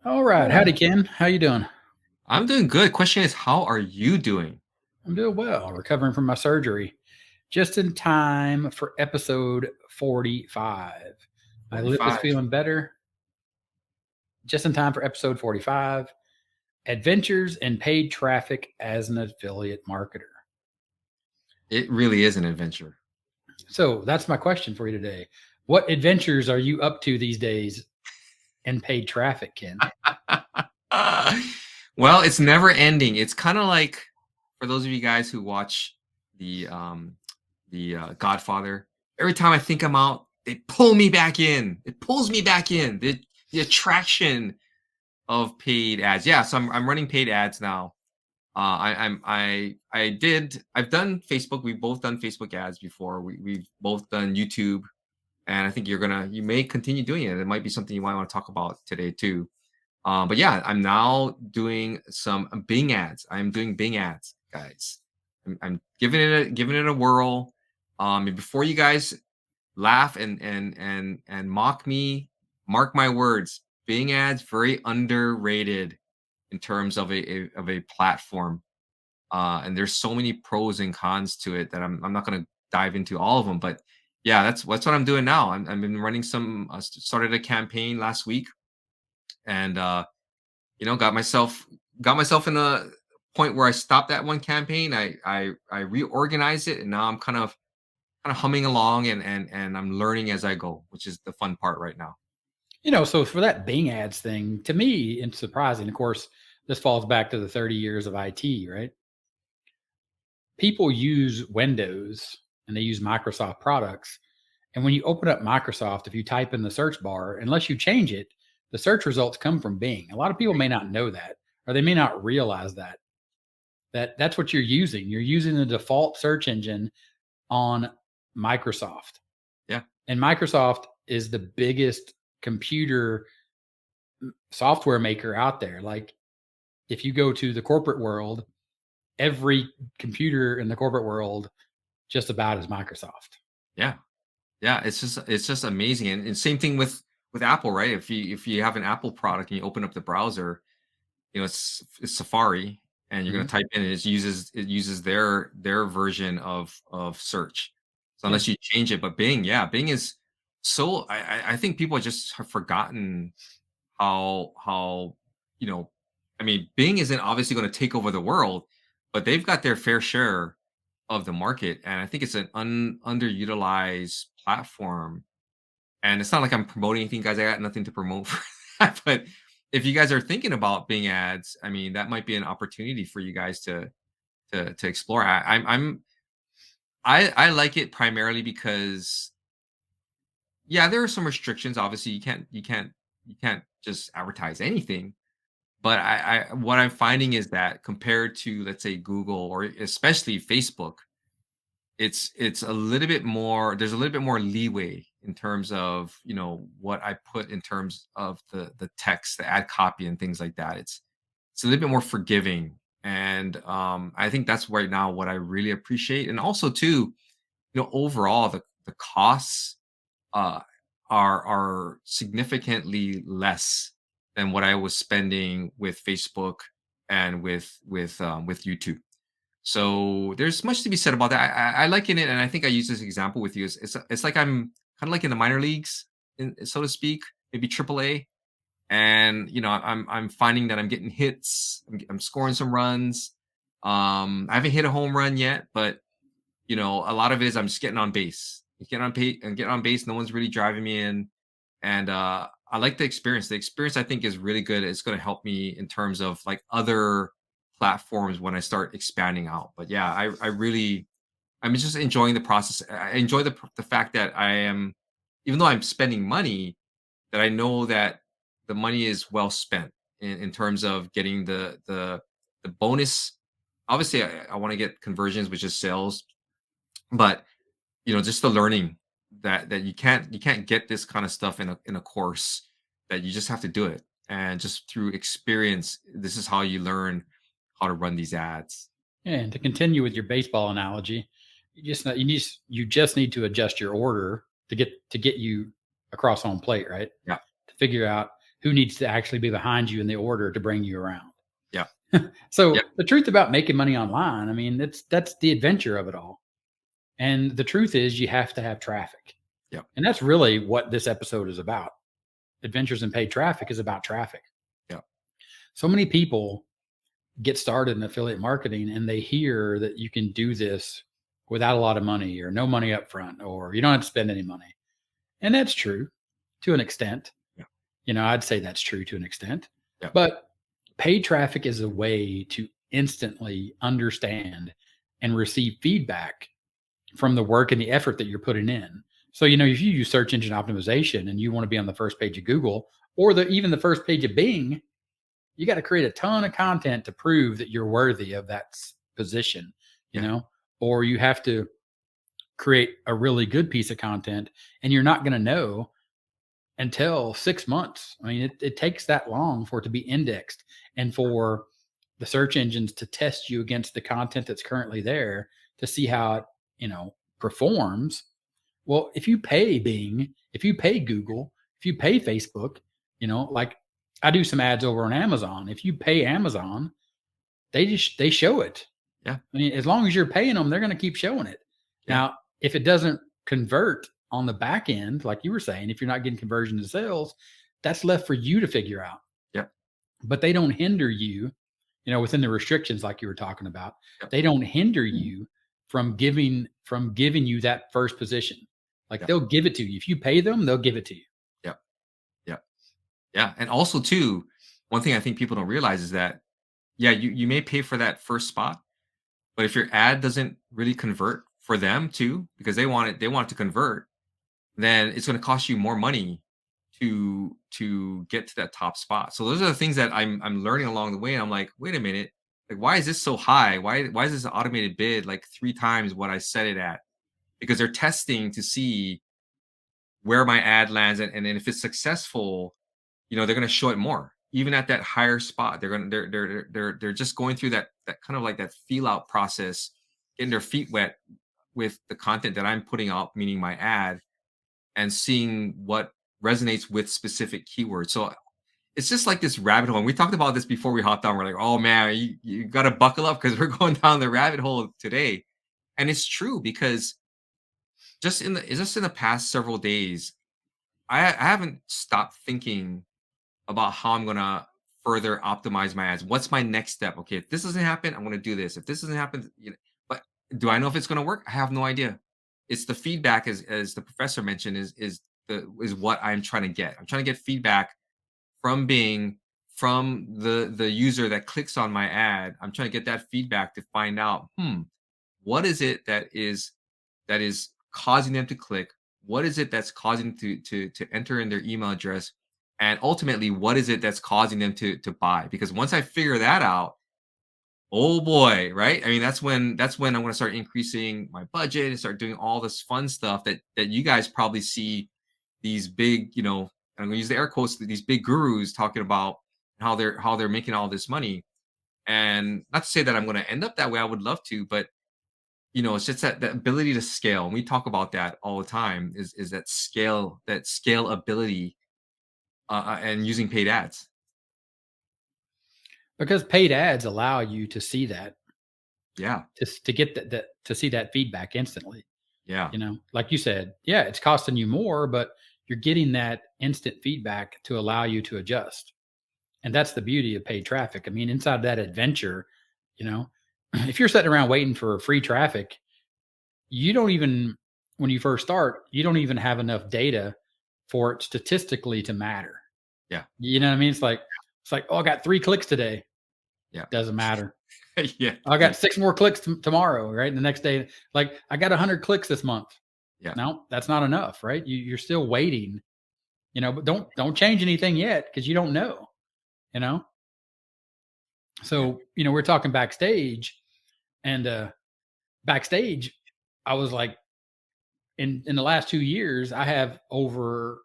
All right. Howdy, Ken. How you doing? I'm doing good. Question is, how are you doing? I'm doing well. Recovering from my surgery. Just in time for episode 45. My lip is 45. feeling better. Just in time for episode 45. Adventures in paid traffic as an affiliate marketer. It really is an adventure. So that's my question for you today. What adventures are you up to these days in paid traffic, Ken? Well, it's never ending. It's kind of like for those of you guys who watch the um the Godfather. Every time I think I'm out, they pull me back in. It pulls me back in. The attraction of paid ads. Yeah, so I'm running paid ads now. I've done Facebook. We've both done Facebook ads before. We've both done YouTube, and I think you may continue doing it. It might be something you might want to talk about today too. But yeah, I'm now doing some Bing ads. I'm doing Bing ads, guys. I'm giving it a whirl. And before you guys laugh and mock me, mark my words. Bing ads very underrated in terms of a platform. And there's so many pros and cons to it that I'm not going to dive into all of them. But yeah, that's what I'm doing now. I've been running some. Started a campaign last week, and got myself in a point where I stopped that one campaign. I reorganized it, and now I'm kind of humming along, and I'm learning as I go, which is the fun part right now. So for that Bing ads thing, to me, it's surprising. Of course, this falls back to the 30 years of IT, right? People use Windows and they use Microsoft products. And when you open up Microsoft, if you type in the search bar, unless you change it, the search results come from Bing. A lot of people may not know that, or they may not realize that's what you're using. You're using the default search engine on Microsoft. Yeah. And Microsoft is the biggest computer software maker out there. Like if you go to the corporate world, every computer in the corporate world just about is Microsoft. Yeah. Yeah, it's just amazing, and same thing with Apple, right? If you have an Apple product and you open up the browser, it's Safari, and you're gonna Mhm. type in, and it uses their version of search. So Yeah. unless you change it, but Bing, yeah, Bing is so I think people just have forgotten how you know I mean, Bing isn't obviously going to take over the world, but they've got their fair share of the market, and I think it's an underutilized platform. And it's not like I'm promoting anything, guys. I got nothing to promote for that. But if you guys are thinking about Bing ads, I mean, that might be an opportunity for you guys to explore. I like it primarily because yeah, there are some restrictions. Obviously, you can't just advertise anything. But I what I'm finding is that compared to, let's say, Google or especially Facebook, it's a little bit more there's a little bit more leeway in terms of, what I put in terms of the text, the ad copy and things like that. It's a little bit more forgiving. And I think that's right now what I really appreciate. And also too, overall the costs uh are significantly less than what I was spending with Facebook and with YouTube. So there's much to be said about that. I liken it, and I think I use this example with you. It's like I'm kind of like in the minor leagues, so to speak, maybe AAA, and I'm finding that I'm getting hits, I'm scoring some runs. I haven't hit a home run yet, but a lot of it is I'm just getting on base, getting on base. No one's really driving me in, and I like the experience. The experience I think is really good. It's going to help me in terms of like other platforms when I start expanding out. But yeah, I'm just enjoying the process. I enjoy the fact that even though I'm spending money, that I know that the money is well spent in terms of getting the bonus. Obviously, I want to get conversions, which is sales, but just the learning that you can't get this kind of stuff in a course, that you just have to do it, and just through experience, this is how you learn how to run these ads. And to continue with your baseball analogy, you just need to adjust your order to get you across home plate, right? Yeah. To figure out who needs to actually be behind you in the order to bring you around. Yeah. Yeah. So the truth about making money online, I mean, that's the adventure of it all. And the truth is you have to have traffic. Yeah. And that's really what this episode is about. Adventures in Paid Traffic is about traffic. Yeah. So many people get started in affiliate marketing and they hear that you can do this without a lot of money or no money up front, or you don't have to spend any money. And that's true to an extent. Yeah. I'd say that's true to an extent. Yeah. But paid traffic is a way to instantly understand and receive feedback from the work and the effort that you're putting in. So, if you use search engine optimization and you want to be on the first page of Google or even the first page of Bing, you got to create a ton of content to prove that you're worthy of that position, Yeah. or you have to create a really good piece of content, and you're not going to know until 6 months. I mean, it takes that long for it to be indexed and for the search engines to test you against the content that's currently there to see how it, performs. Well, if you pay Bing, if you pay Google, if you pay Facebook, like I do some ads over on Amazon. If you pay Amazon, they show it. Yeah. I mean, as long as you're paying them, they're going to keep showing it. Yeah. Now, if it doesn't convert on the back end, like you were saying, if you're not getting conversion to sales, that's left for you to figure out. Yeah. But they don't hinder you, within the restrictions like you were talking about. Yeah. They don't hinder you from giving you that first position. Like they'll give it to you. If you pay them, they'll give it to you. Yeah. Yeah. Yeah. And also too, one thing I think people don't realize is that, yeah, you may pay for that first spot, but if your ad doesn't really convert for them too, because they want it to convert, then it's going to cost you more money to get to that top spot. So those are the things that I'm learning along the way. And I'm like, wait a minute, like why is this so high? Why is this automated bid like 3 times what I set it at? Because they're testing to see where my ad lands, and then if it's successful, they're going to show it more, even at that higher spot. They're just going through that kind of like that feel out process, getting their feet wet with the content that I'm putting out, meaning my ad, and seeing what resonates with specific keywords. So it's just like this rabbit hole. And we talked about this before we hopped on. We're like, oh man, you got to buckle up because we're going down the rabbit hole today. And it's true because just in the past several days, I haven't stopped thinking about how I'm gonna further optimize my ads. What's my next step? Okay, if this doesn't happen, I'm gonna do this. If this doesn't happen, but do I know if it's gonna work? I have no idea. It's the feedback, as the professor mentioned, is what I'm trying to get. I'm trying to get feedback from the user that clicks on my ad. I'm trying to get that feedback to find out, what is it that is causing them to click? What is it that's causing to enter in their email address? And ultimately, what is it that's causing them to buy? Because once I figure that out, oh boy, right? I mean, that's when I'm going to start increasing my budget and start doing all this fun stuff that you guys probably see these big, I'm going to use the air quotes, these big gurus talking about how they're making all this money. And not to say that I'm going to end up that way. I would love to, but it's just that ability to scale. And we talk about that all the time is that scalability, and using paid ads. Because paid ads allow you to see that, Yeah. to get that to see that feedback instantly. Yeah. Like you said, yeah, it's costing you more, but you're getting that instant feedback to allow you to adjust. And that's the beauty of paid traffic. I mean, inside that adventure, if you're sitting around waiting for free traffic, you don't even, when you first start, you don't even have enough data for it statistically to matter. Yeah. You know what I mean? It's like, oh, I got 3 clicks today. Yeah. Doesn't matter. Yeah. I got 6 more clicks tomorrow, right? And the next day, like I got 100 clicks this month. Yeah. No, that's not enough, right? You're still waiting, but don't change anything yet because you don't know, you know. So we're talking backstage, and backstage, I was like, in the last 2 years, I have over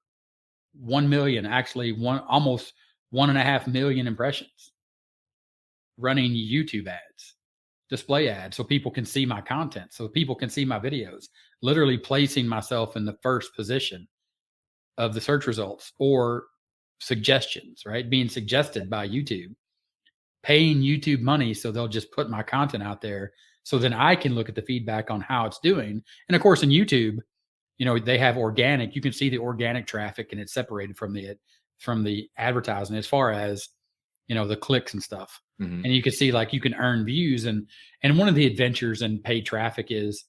1 million, actually almost 1.5 million impressions running YouTube ads, display ads, so people can see my content, so people can see my videos, literally placing myself in the first position of the search results, or suggestions, right? Being suggested by YouTube, paying YouTube money so they'll just put my content out there so then I can look at the feedback on how it's doing. And of course, in YouTube, they have organic. You can see the organic traffic and it's separated from the advertising as far as the clicks and stuff. Mhm. And you can see like you can earn views and one of the adventures in paid traffic is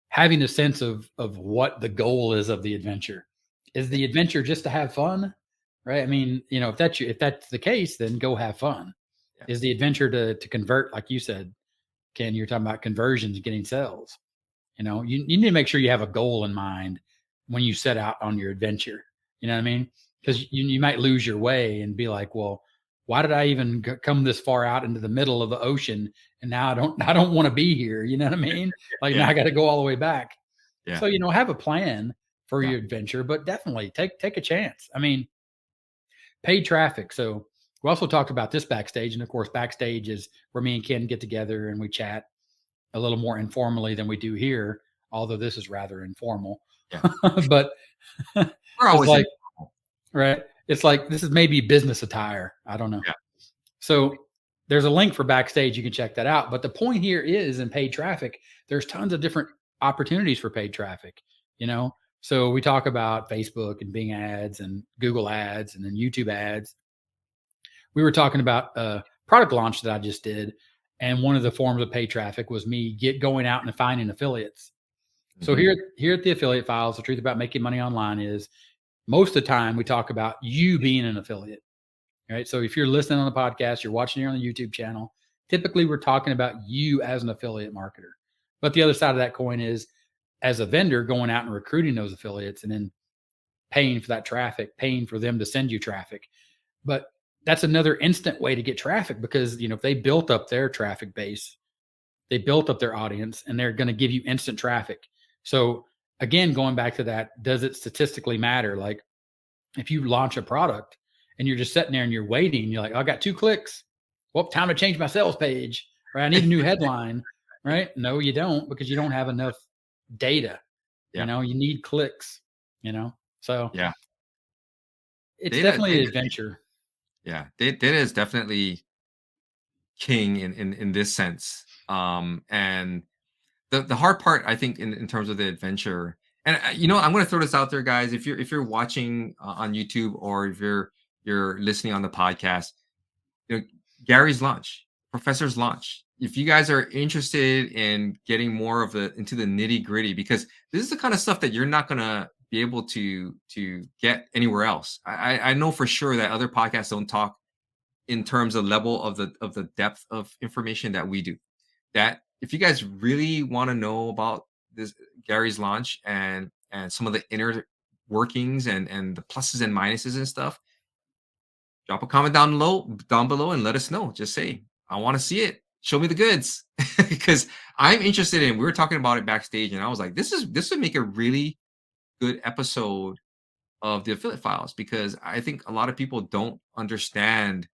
having a sense of what the goal is of the adventure. Is the adventure just to have fun? Right? I mean, if that's the case, then go have fun. Yeah. Is the adventure to convert, like you said, Ken, you're talking about conversions, getting sales. You need to make sure you have a goal in mind when you set out on your adventure. You know what I mean? Because you might lose your way and be like, well, why did I even come this far out into the middle of the ocean? And now I don't want to be here. You know what I mean? Like now Yeah. I got to go all the way back. Yeah. So, have a plan for Yeah. your adventure, but definitely take a chance. I mean, paid traffic. So we also talked about this backstage. And of course, backstage is where me and Ken get together and we chat a little more informally than we do here, although this is rather informal. Yeah. But We're it's always in. like, right? It's like this is maybe business attire. I don't know. Yeah. So there's a link for backstage. You can check that out. But the point here is in paid traffic, there's tons of different opportunities for paid traffic, you know? So we talk about Facebook and Bing ads and Google ads and then YouTube ads. We were talking about a product launch that I just did. And one of the forms of paid traffic was me going out and finding affiliates. So Mhm. here at the affiliate files, the truth about making money online is most of the time we talk about you being an affiliate. Right. So if you're listening on the podcast, you're watching here on the YouTube channel, typically we're talking about you as an affiliate marketer. But the other side of that coin is as a vendor going out and recruiting those affiliates and then paying for that traffic, paying for them to send you traffic. But that's another instant way to get traffic because, if they built up their traffic base, they built up their audience and they're going to give you instant traffic. So again, going back to that, does it statistically matter? Like if you launch a product and you're just sitting there and you're waiting, you're like, I got 2 clicks. Well, time to change my sales page, right? I need a new headline, right? No, you don't because you don't have enough data. Yeah. You need clicks. So Yeah. it's Data, definitely an data, adventure. yeah. Data is definitely king in this sense. And the hard part, I think, in terms of the adventure, and I'm going to throw this out there, guys. If you're watching on YouTube or if you're listening on the podcast, you know, Gary's launch, Professor's launch. If you guys are interested in getting more of the into the nitty gritty, because this is the kind of stuff that you're not gonna be able to get anywhere else. I know for sure that other podcasts don't talk in terms of level of the depth of information that we do. That if you guys really want to know about this Gary's launch and some of the inner workings and the pluses and minuses and stuff, drop a comment down below and let us know. Just say, I want to see it. Show me the goods. Because I'm interested in we were talking about it backstage and I was like, this would make a really good episode of the affiliate files because I think a lot of people don't understand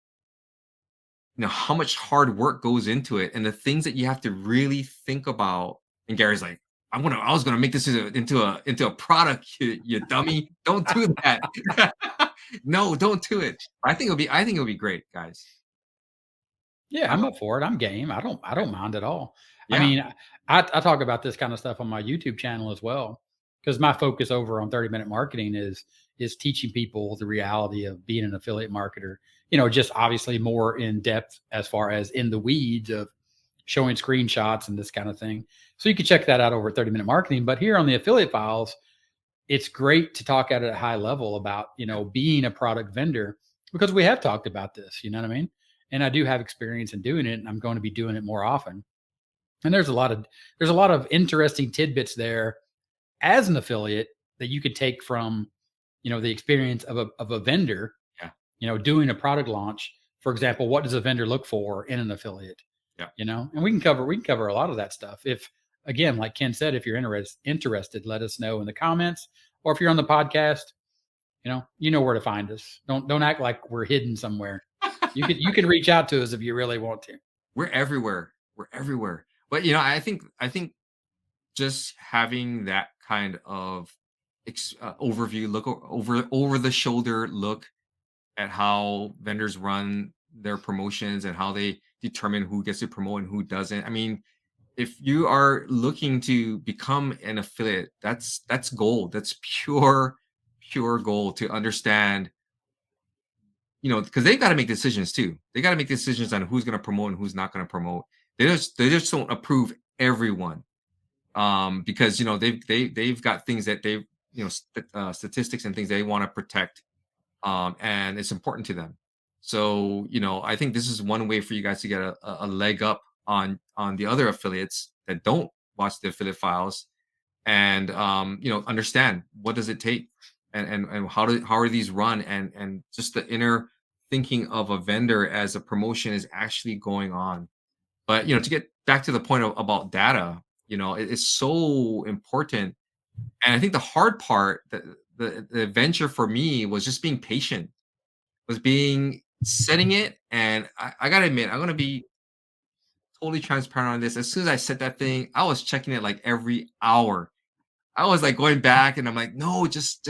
how much hard work goes into it and the things that you have to really think about. And Gary's like, I was gonna make this into a product, you dummy. Don't do that. No, don't do it. I think it'll be great, guys. Yeah, I'm I'm a up for it. I'm game. I don't mind at all. I Yeah. mean, I talk about this kind of stuff on my YouTube channel as well because my focus over on 30-minute marketing is teaching people the reality of being an affiliate marketer. Just obviously more in depth as far as in the weeds of showing screenshots and this kind of thing. So you can check that out over at 30-minute marketing. But here on the affiliate files, it's great to talk at a high level about, being a product vendor because we have talked about this, you know what I mean? And I do have experience in doing it and I'm going to be doing it more often. And there's a lot of interesting tidbits there as an affiliate that you could take from, the experience of a vendor, Yeah. doing a product launch. For example, what does a vendor look for in an affiliate? Yeah. And we can cover a lot of that stuff. If again, like Ken said, if you're interested, let us know in the comments, or if you're on the podcast, you know where to find us. Don't act like we're hidden somewhere. You can reach out to us if you really want to. We're everywhere. We're everywhere. But I think just having that kind of overview, look over the shoulder look at how vendors run their promotions and how they determine who gets to promote and who doesn't. I mean, if you are looking to become an affiliate, that's gold. That's pure gold to understand, because they've got to make decisions too. They got to make decisions on who's going to promote and who's not going to promote. They just don't approve everyone, because they've got things that they've, statistics and things they want to protect, and it's important to them. So, I think this is one way for you guys to get a leg up on the other affiliates that don't watch the affiliate files, and understand what does it take, and how are these run, and just the inner thinking of a vendor as a promotion is actually going on. But to get back to the point about data, it is so important. And I think the hard part, the adventure for me was just being patient, was being setting it. And I gotta admit, I'm gonna be totally transparent on this. As soon as I set that thing, I was checking it like every hour. I was like going back and I'm like, no, just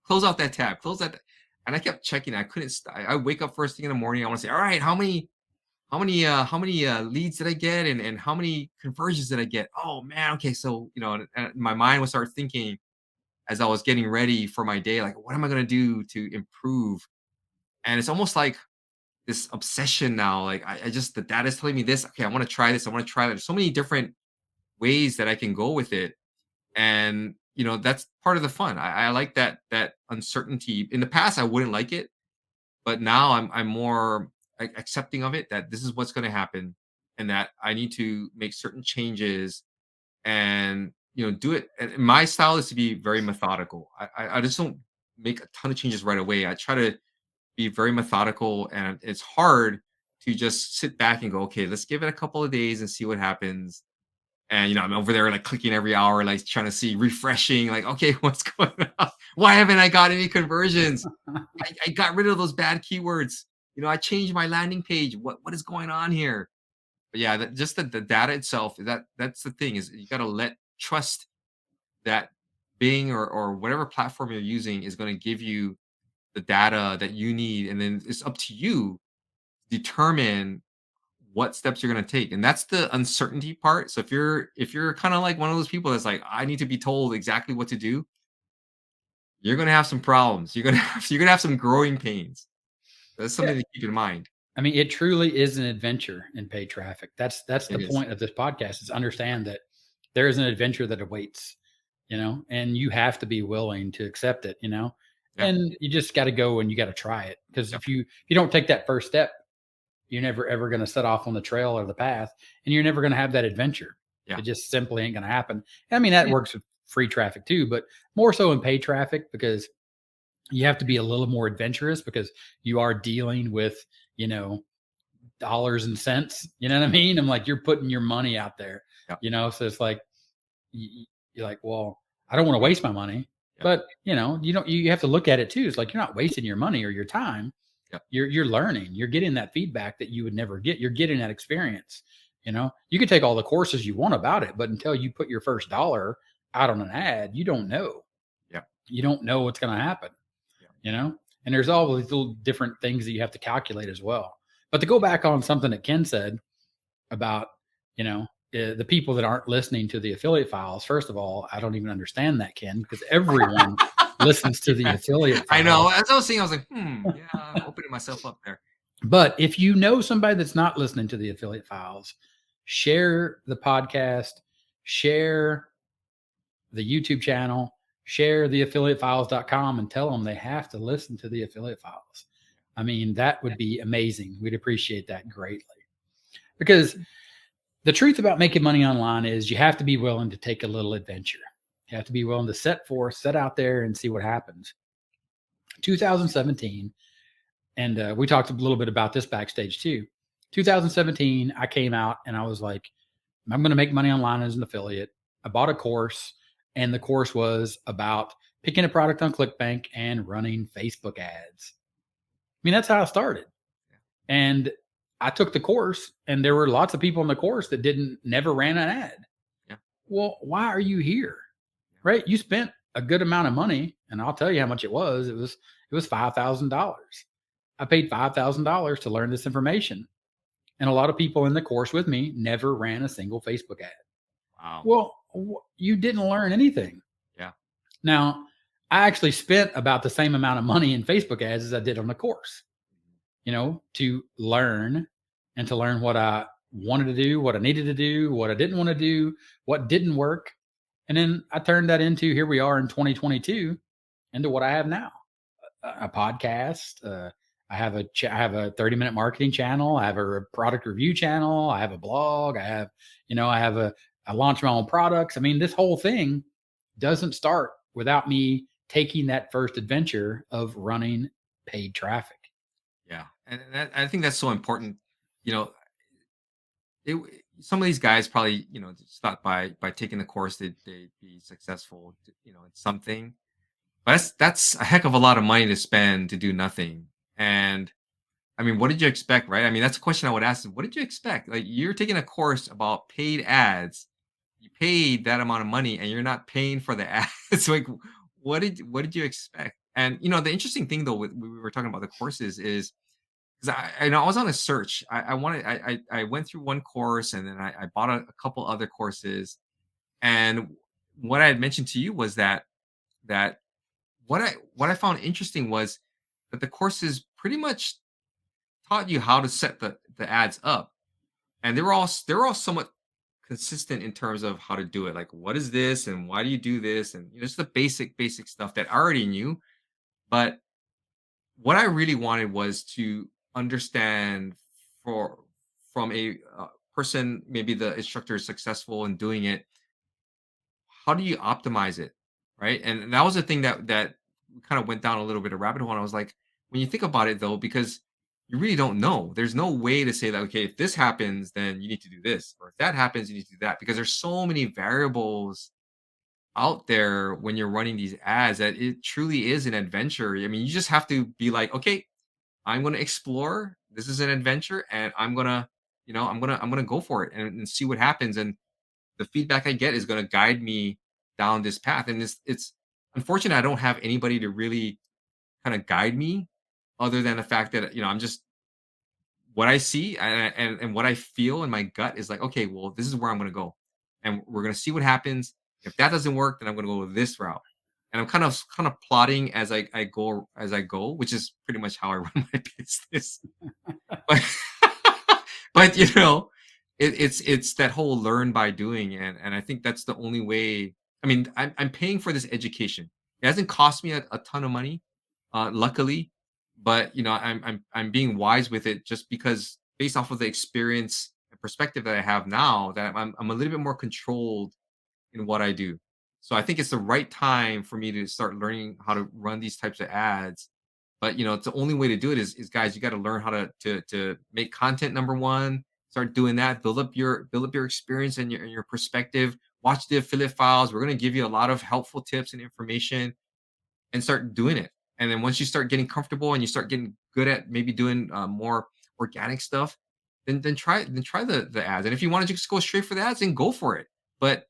close out that tab, close that. And I kept checking. I couldn't. I wake up first thing in the morning. I want to say, all right, how many leads did I get, and how many conversions did I get? Oh man, okay. So and my mind would start thinking as I was getting ready for my day, like, what am I gonna do to improve? And it's almost like this obsession now. Like I just the data is telling me this. Okay, I want to try this. I want to try that. There's so many different ways that I can go with it, and that's part of the fun. I like that uncertainty. In the past, I wouldn't like it, but now I'm more accepting of it, that this is what's going to happen, and that I need to make certain changes, and do it. And my style is to be very methodical. I just don't make a ton of changes right away. I try to be very methodical, and it's hard to just sit back and go, okay, let's give it a couple of days and see what happens. And I'm over there like clicking every hour, like trying to see, refreshing, like, okay, what's going on? Why haven't I got any conversions? I got rid of those bad keywords. I changed my landing page. What is going on here? But yeah, just the data itself, that's the thing, is you got to trust that Bing or whatever platform you're using is going to give you the data that you need, and then it's up to you to determine what steps you're going to take. And that's the uncertainty part. So if you're kind of like one of those people that's like, I need to be told exactly what to do, you're going to have some problems. You're going to have some growing pains. That's Yeah. something to keep in mind. I mean, it truly is an adventure in paid traffic. That's the It is. point of this podcast, is understand that there is an adventure that awaits, and you have to be willing to accept it, Yeah. and you just got to go and you got to try it. Because Yep. if you don't take that first step, you're never ever going to set off on the trail or the path, and you're never going to have that adventure. Yeah. It just simply ain't going to happen. I mean, that Yeah. works with free traffic too, but more so in paid traffic, because you have to be a little more adventurous, because you are dealing with, you know, dollars and cents. You know what I mean? I'm like, you're putting your money out there, Yeah. so it's like, you're like, well, I don't want to waste my money, Yeah. but you have to look at it too. It's like, you're not wasting your money or your time. Yeah. You're learning. You're getting that feedback that you would never get. You're getting that experience. You can take all the courses you want about it, but until you put your first dollar out on an ad, you don't know. Yeah. You don't know what's going to happen. Yeah. you know and there's all these little different things that you have to calculate as well. But to go back on something that Ken said about, the people that aren't listening to the affiliate files, first of all, I don't even understand that, Ken, because everyone listens to the affiliate I know. files. As I was saying, I was like, yeah, opening myself up there. But if you know somebody that's not listening to the affiliate files, share the podcast, share the YouTube channel, share the affiliatefiles.com, and tell them they have to listen to the affiliate files. I mean, that would be amazing. We'd appreciate that greatly. Because the truth about making money online is you have to be willing to take a little adventure. You have to be willing to set out there and see what happens. 2017, and we talked a little bit about this backstage too. 2017, I came out and I was like, I'm going to make money online as an affiliate. I bought a course, and the course was about picking a product on ClickBank and running Facebook ads. I mean, that's how I started. And I took the course, and there were lots of people in the course that never ran an ad. Yeah. Well, why are you here? Right? You spent a good amount of money, and I'll tell you how much it was. It was $5,000. I paid $5,000 to learn this information. And a lot of people in the course with me never ran a single Facebook ad. Wow. Well, you didn't learn anything. Yeah. Now, I actually spent about the same amount of money in Facebook ads as I did on the course, to learn and to learn what I wanted to do, what I needed to do, what I didn't want to do, what didn't work. And then I turned that into, here we are in 2022, into what I have now, a podcast. I have a 30-minute marketing channel. I have a product review channel. I have a blog. I launch my own products. I mean, this whole thing doesn't start without me taking that first adventure of running paid traffic. Yeah. And I think that's so important. You know, it, some of these guys probably, just thought by taking the course they'd be successful, in something. But that's a heck of a lot of money to spend to do nothing. And I mean, what did you expect, right? I mean, that's a question I would ask. What did you expect? Like, you're taking a course about paid ads. You paid that amount of money, and you're not paying for the ads. Like, what did you expect? And the interesting thing though, we were talking about the courses is because I was on a search. I wanted I went through one course, and then I bought a couple other courses. And what I had mentioned to you was that what I found interesting was that the courses pretty much taught you how to set the ads up, and they were all somewhat consistent in terms of how to do it. Like, what is this, and why do you do this, and just the basic stuff that I already knew. But what I really wanted was to understand for from a person, maybe the instructor is successful in doing it. How do you optimize it, right? And that was the thing that kind of went down a little bit of rabbit hole. And I was like, when you think about it though, because you really don't know. There's no way to say that, okay, if this happens, then you need to do this, or if that happens, you need to do that, because there's so many variables out there when you're running these ads that it truly is an adventure. I mean, you just have to be like, okay, I'm going to explore. This is an adventure, and I'm gonna go for it and see what happens. And the feedback I get is going to guide me down this path. And it's unfortunate I don't have anybody to really kind of guide me, other than the fact that I'm just what I see, and what I feel in my gut is like, okay, well, this is where I'm going to go, and we're going to see what happens. If that doesn't work, then I'm going to go this route. And I'm kind of plotting as I go, which is pretty much how I run my business. But but it's that whole learn by doing, and I think that's the only way. I mean, I'm paying for this education. It hasn't cost me a ton of money, luckily, but I'm being wise with it, just because based off of the experience and perspective that I have now, that I'm a little bit more controlled in what I do. So I think it's the right time for me to start learning how to run these types of ads. But it's the only way to do it is guys, you got to learn how to make content. Number one, start doing that. Build up your experience and your perspective. Watch the affiliate files. We're going to give you a lot of helpful tips and information, and start doing it. And then once you start getting comfortable and you start getting good at maybe doing more organic stuff, then try the ads. And if you want to just go straight for the ads, then go for it. But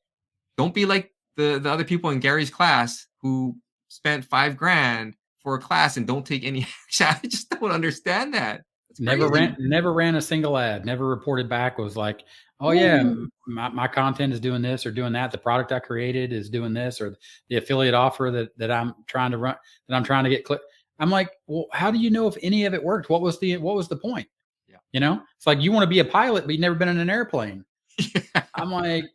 don't be like the other people in Gary's class who spent 5 grand for a class and don't take any action. I just don't understand that. It's crazy. Never ran a single ad, never reported back, was like, "Oh, yeah, Ooh. my content is doing this or doing that. The product I created is doing this, or the affiliate offer that I'm trying to run, that I'm trying to get click." I'm like, "Well, how do you know if any of it worked? What was the point?" Yeah. It's like, you wanna be a pilot, but you've never been in an airplane. Yeah. I'm like,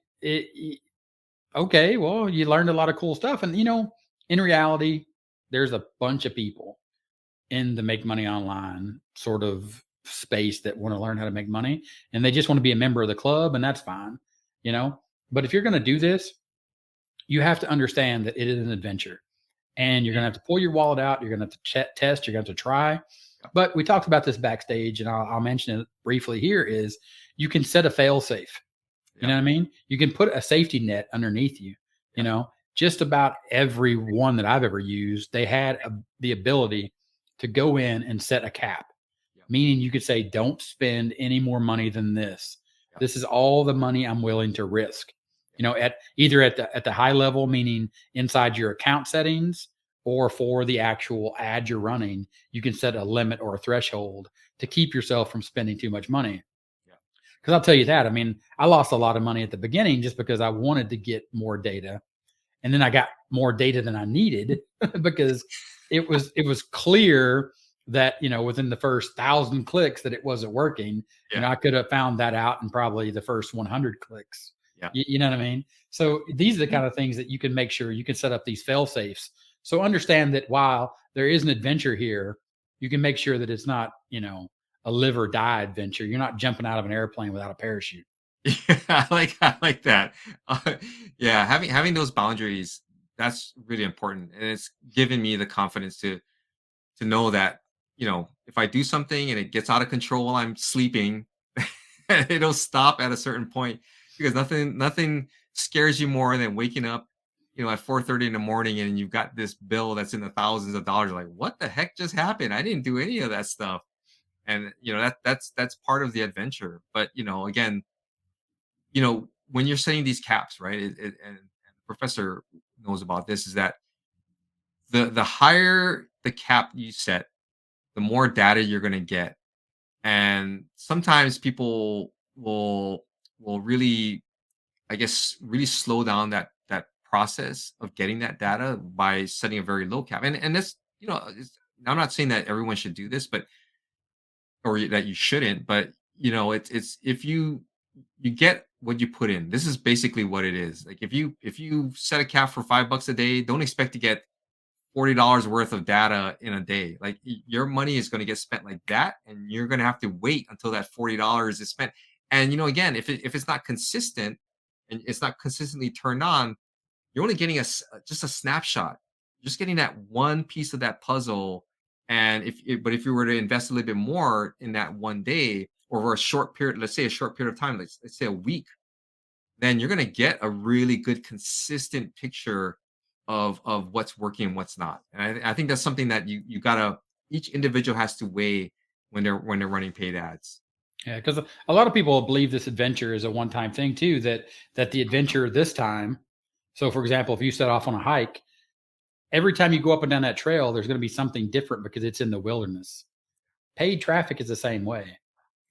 okay, well, you learned a lot of cool stuff. And, in reality, there's a bunch of people in the make money online sort of space that want to learn how to make money, and they just want to be a member of the club, and that's fine, you know. But if you're going to do this, you have to understand that it is an adventure, and you're going to have to pull your wallet out. You're going to have to test. You're going to have to try. But we talked about this backstage, and I'll mention it briefly here. Is you can set a fail safe. You know Yep. what I mean? You can put a safety net underneath you. You Yep. know, just about every one that I've ever used, they had the ability to go in and set a cap, Yep. meaning you could say, don't spend any more money than this. Yep. This is all the money I'm willing to risk. At either at the high level, meaning inside your account settings, or for the actual ad you're running, you can set a limit or a threshold to keep yourself from spending too much money. Yeah. Because I'll tell you that, I mean, I lost a lot of money at the beginning just because I wanted to get more data, and then I got more data than I needed because it was clear that within the first 1,000 clicks that it wasn't working. Yeah. I could have found that out in probably the first 100 clicks. Yeah. You know what I mean? So these are the kind of things that you can make sure you can set up these fail safes. So understand that while there is an adventure here, you can make sure that it's not a live or die adventure. You're not jumping out of an airplane without a parachute. Yeah, I like that. Yeah, having those boundaries, that's really important, and it's given me the confidence to know that, if I do something and it gets out of control while I'm sleeping, it'll stop at a certain point, because nothing scares you more than waking up, at 4:30 in the morning, and you've got this bill that's in the thousands of dollars. Like, what the heck just happened? I didn't do any of that stuff. And that's part of the adventure. But again, when you're setting these caps, right? And the professor knows about this, is that the higher the cap you set, the more data you're going to get. And sometimes people will really, I guess, really slow down that process of getting that data by setting a very low cap. And this, I'm not saying that everyone should do this, but or that you shouldn't, but it's if you get what you put in. This is basically what it is. Like, if you set a cap for $5 a day, don't expect to get $40 worth of data in a day. Like, your money is going to get spent like that, and you're going to have to wait until that $40 is spent. And again, if it's not consistent and it's not consistently turned on, you're only getting just a snapshot. Just getting that one piece of that puzzle. And if you were to invest a little bit more in that one day, or over a short period, let's say a short period of time, let's say a week, then you're going to get a really good consistent picture of what's working and what's not. And I think that's something that you gotta, each individual has to weigh when they're running paid ads. Yeah, because a lot of people believe this adventure is a one-time thing too. That the adventure this time. So, for example, if you set off on a hike, every time you go up and down that trail, there's going to be something different because it's in the wilderness. Paid traffic is the same way.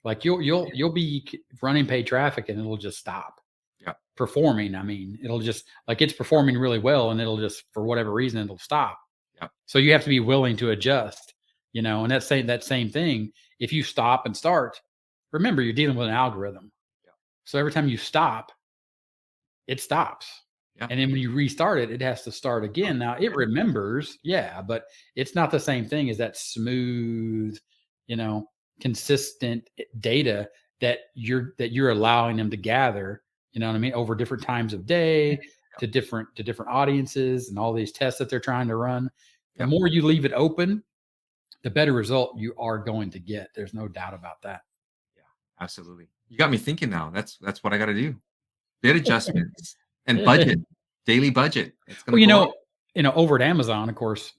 Like, you'll be running paid traffic and it'll just stop Yeah. performing. I mean, it'll just, like, it's performing really well and it'll just, for whatever reason, it'll stop. Yeah. So you have to be willing to adjust. And that same thing. If you stop and start, remember, you're dealing with an algorithm. Yeah. So every time you stop, it stops. Yeah. And then when you restart it, it has to start again. Now it remembers, yeah, but it's not the same thing as that smooth, you know, consistent data that you're allowing them to gather, you know what I mean, over different times of day, to different audiences and all these tests that they're trying to run. The Yeah. more you leave it open, the better result you are going to get. There's no doubt about that. Yeah. Absolutely. You got me thinking now. That's what I got to do. Bid adjustments and Yeah. budget, daily budget. It's Well, gonna go up. over at Amazon, of course,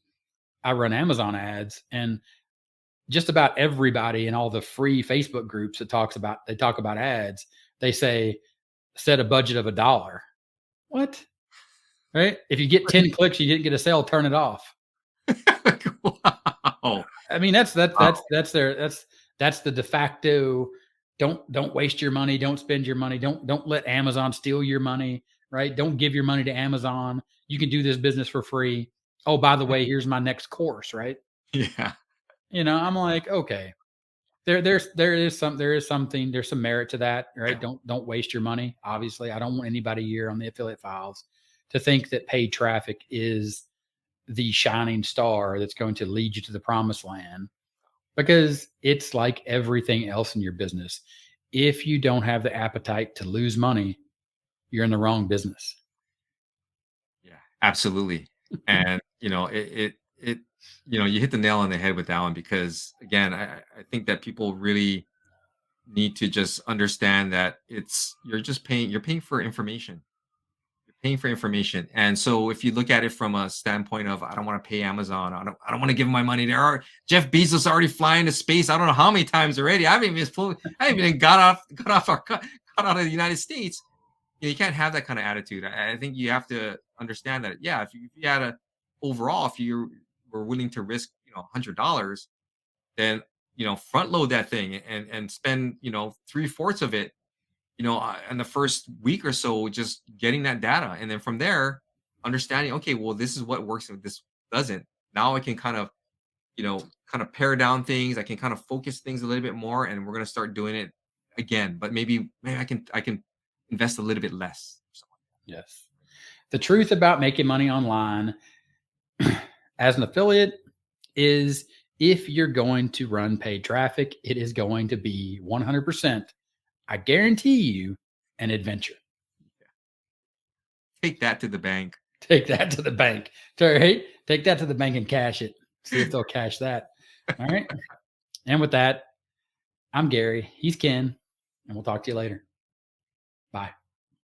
I run Amazon ads, and just about everybody in all the free Facebook groups that talk about ads, they say set a budget of $1. What? Right? If you get 10 clicks, you didn't get a sale, turn it off. Wow. I mean, that's Wow. that's the de facto. Don't waste your money. Don't spend your money. Don't let Amazon steal your money. Right? Don't give your money to Amazon. You can do this business for free. Oh, by the way, here's my next course. Right? Yeah. I'm like, okay, there's some merit to that. Right? Yeah. Don't waste your money. Obviously, I don't want anybody here on the affiliate files to think that paid traffic is the shining star that's going to lead you to the promised land, because it's like everything else in your business. If you don't have the appetite to lose money, you're in the wrong business. Yeah, absolutely. And you hit the nail on the head with that one, because again, I think that people really need to just understand that you're paying for information. You're paying for information. And so if you look at it from a standpoint of, I don't want to pay Amazon, I don't want to give my money. Jeff Bezos already flying to space. I don't know how many times already. I haven't even got out of the United States. you can't have that kind of attitude. I think you have to understand that, yeah, if you had a overall, if you were willing to risk, $100, then, front load that thing and spend, three-fourths of it, in the first week or so, just getting that data. And then from there, understanding, okay, well, this is what works and this doesn't. Now I can kind of pare down things. I can kind of focus things a little bit more, and we're gonna start doing it again. But maybe I can invest a little bit less. Yes. The truth about making money online as an affiliate is if you're going to run paid traffic, it is going to be 100%, I guarantee you, an adventure. Take that to the bank. Take that to the bank. Right? Take that to the bank and cash it. See if they'll cash that. All right. And with that, I'm Gary. He's Ken. And we'll talk to you later. Bye.